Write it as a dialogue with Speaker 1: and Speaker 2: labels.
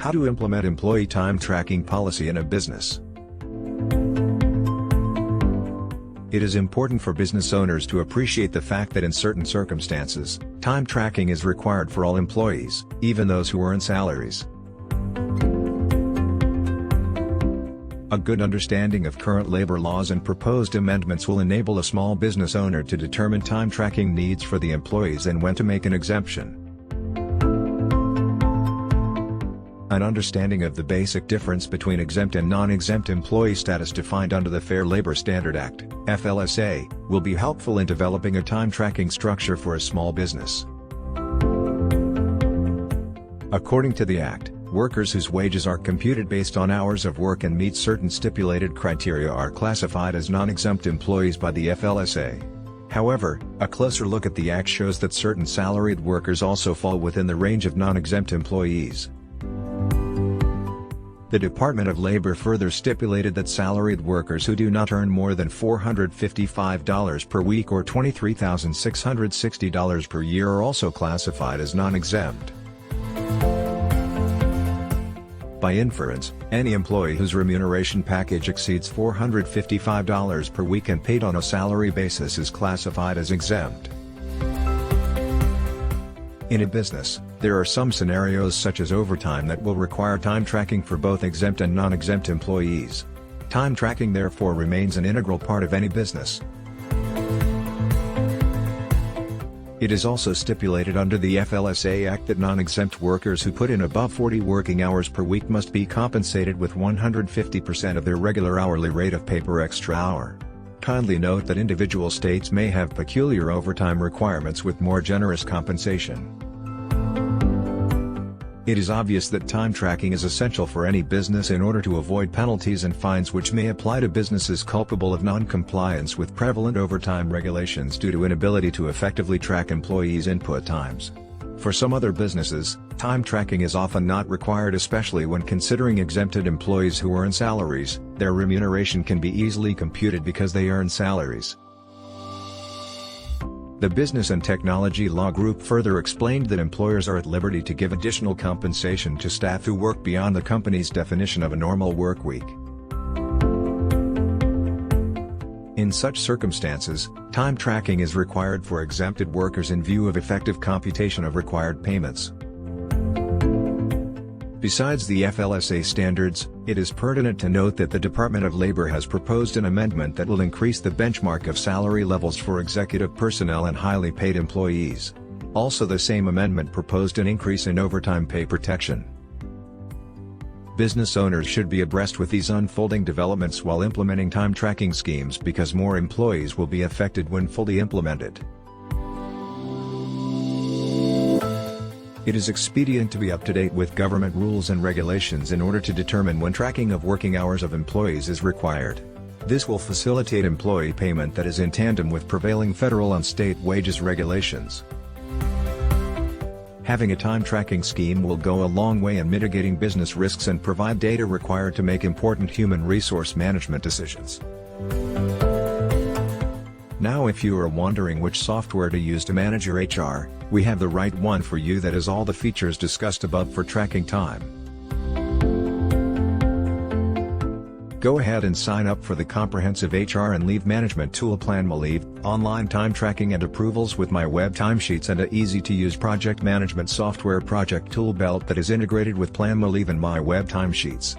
Speaker 1: How to implement employee time tracking policy in a business. It is important for business owners to appreciate the fact that in certain circumstances, time tracking is required for all employees, even those who earn salaries. A good understanding of current labor laws and proposed amendments will enable a small business owner to determine time tracking needs for the employees and when to make an exemption. An understanding of the basic difference between exempt and non-exempt employee status defined under the Fair Labor Standards Act, FLSA, will be helpful in developing a time tracking structure for a small business. According to the Act, workers whose wages are computed based on hours of work and meet certain stipulated criteria are classified as non-exempt employees by the FLSA. However, a closer look at the Act shows that certain salaried workers also fall within the range of non-exempt employees. The Department of Labor further stipulated that salaried workers who do not earn more than $455 per week or $23,660 per year are also classified as non-exempt. By inference, any employee whose remuneration package exceeds $455 per week and paid on a salary basis is classified as exempt. In a business, there are some scenarios such as overtime that will require time tracking for both exempt and non-exempt employees. Time tracking therefore remains an integral part of any business. It is also stipulated under the FLSA Act that non-exempt workers who put in above 40 working hours per week must be compensated with 150% of their regular hourly rate of pay per extra hour. Kindly note that individual states may have peculiar overtime requirements with more generous compensation. It is obvious that time tracking is essential for any business in order to avoid penalties and fines which may apply to businesses culpable of non-compliance with prevalent overtime regulations due to inability to effectively track employees' input times. For some other businesses, time tracking is often not required, especially when considering exempted employees who earn salaries. Their remuneration can be easily computed because they earn salaries. The Business and Technology Law Group further explained that employers are at liberty to give additional compensation to staff who work beyond the company's definition of a normal work week. In such circumstances, time tracking is required for exempted workers in view of effective computation of required payments. Besides the FLSA standards, it is pertinent to note that the Department of Labor has proposed an amendment that will increase the benchmark of salary levels for executive personnel and highly paid employees. Also, the same amendment proposed an increase in overtime pay protection. Business owners should be abreast with these unfolding developments while implementing time tracking schemes because more employees will be affected when fully implemented. It is expedient to be up to date with government rules and regulations in order to determine when tracking of working hours of employees is required. This will facilitate employee payment that is in tandem with prevailing federal and state wages regulations. Having a time tracking scheme will go a long way in mitigating business risks and provide data required to make important human resource management decisions. Now, if you are wondering which software to use to manage your HR, we have the right one for you that has all the features discussed above for tracking time. Go ahead and sign up for the comprehensive HR and leave management tool Plan My Leave, online time tracking and approvals with My Web Timesheets, and a easy-to-use project management software Project Tool Belt that is integrated with Plan My Leave and My Web Timesheets.